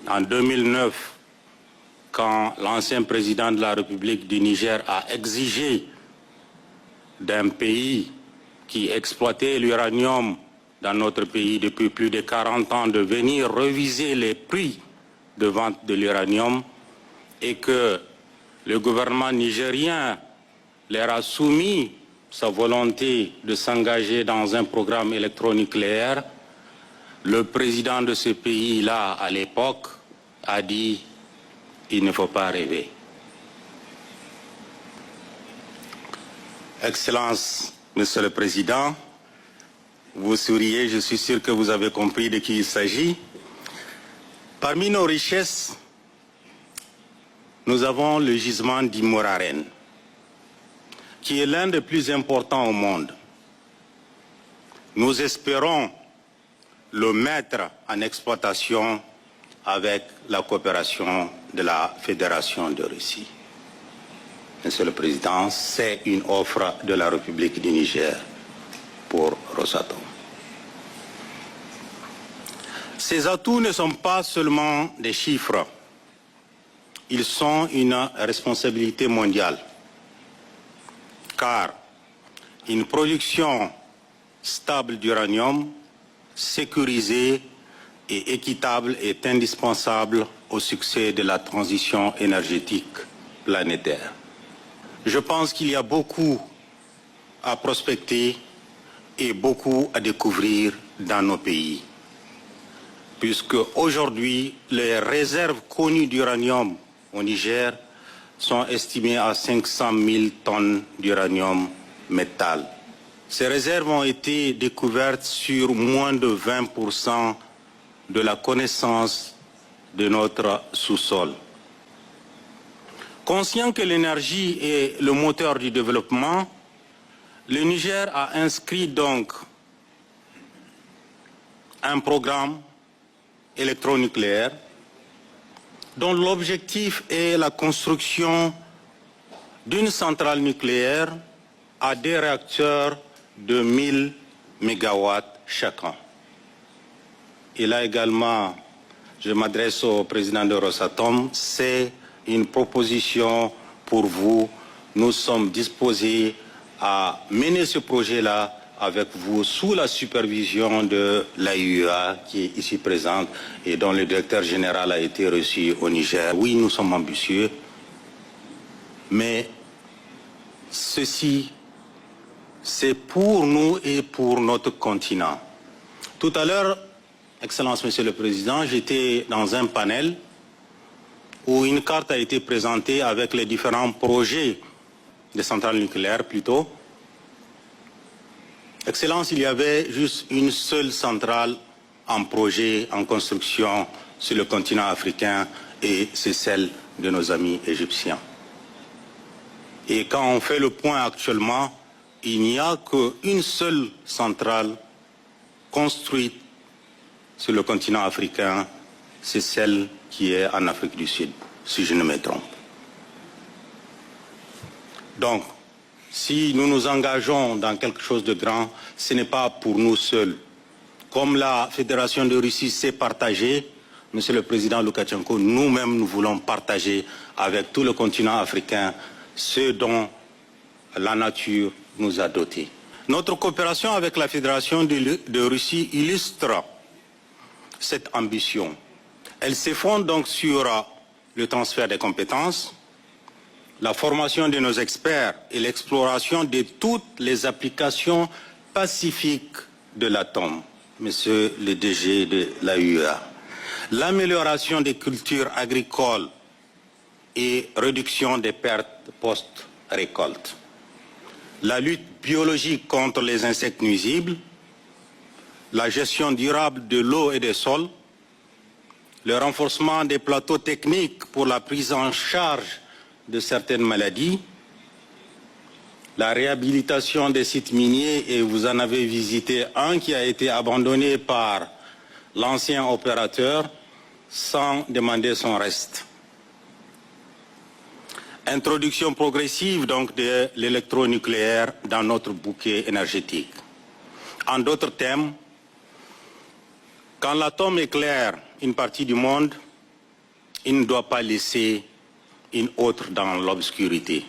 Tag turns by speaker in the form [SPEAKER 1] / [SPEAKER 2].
[SPEAKER 1] En 2009, quand l'ancien président de la République du Niger a exigé d'un pays qui exploitait l'uranium dans notre pays depuis plus de 40 ans de venir réviser les prix de vente de l'uranium et que le gouvernement nigérien leur a soumis sa volonté de s'engager dans un programme électronucléaire, le président de ce pays-là, à l'époque, a dit « il ne faut pas rêver ». Excellence, Monsieur le Président, vous souriez, je suis sûr que vous avez compris de qui il s'agit. Parmi nos richesses, nous avons le gisement d'Imoraren, qui est l'un des plus importants au monde. Nous espérons le mettre en exploitation avec la coopération de la Fédération de Russie. Monsieur le Président, c'est une offre de la République du Niger pour Rosatom. Ces atouts ne sont pas seulement des chiffres, ils sont une responsabilité mondiale, car une production stable d'uranium, sécurisée et équitable est indispensable au succès de la transition énergétique planétaire. Je pense qu'il y a beaucoup à prospecter et beaucoup à découvrir dans nos pays, puisque aujourd'hui, les réserves connues d'uranium au Niger sont estimées à 500 000 tonnes d'uranium métal. Ces réserves ont été découvertes sur moins de 20% de la connaissance de notre sous-sol. Conscient que l'énergie est le moteur du développement, le Niger a inscrit donc un programme électronucléaire dont l'objectif est la construction d'une centrale nucléaire à des réacteurs de 1000 MW chacun. Et là également, je m'adresse au président de Rosatom, c'est une proposition pour vous. Nous sommes disposés à mener ce projet-là avec vous sous la supervision de l'AIEA qui est ici présente et dont le directeur général a été reçu au Niger. Oui, nous sommes ambitieux, mais ceci, c'est pour nous et pour notre continent. Tout à l'heure, Excellence, Monsieur le Président, j'étais dans un panel où une carte a été présentée avec les différents projets de centrales nucléaires plutôt. Excellence, il y avait juste une seule centrale en projet, en construction sur le continent africain et c'est celle de nos amis égyptiens. Et quand on fait le point actuellement, il n'y a qu'une seule centrale construite sur le continent africain, c'est celle qui est en Afrique du Sud, si je ne me trompe. Donc, si nous nous engageons dans quelque chose de grand, ce n'est pas pour nous seuls. Comme la Fédération de Russie s'est partagée, Monsieur le Président Loukachenko, nous-mêmes nous voulons partager avec tout le continent africain ce dont la nature nous a dotés. Notre coopération avec la Fédération de Russie illustre cette ambition. Elle s'effondre donc sur le transfert des compétences, la formation de nos experts et l'exploration de toutes les applications pacifiques de l'atome, Monsieur le DG de l'AIEA, l'amélioration des cultures agricoles et réduction des pertes post-récolte, la lutte biologique contre les insectes nuisibles, la gestion durable de l'eau et des sols, le renforcement des plateaux techniques pour la prise en charge de certaines maladies, la réhabilitation des sites miniers, et vous en avez visité un qui a été abandonné par l'ancien opérateur sans demander son reste. Introduction progressive donc de l'électronucléaire dans notre bouquet énergétique. En d'autres termes, quand l'atome éclaire une partie du monde, il ne doit pas laisser une autre dans l'obscurité.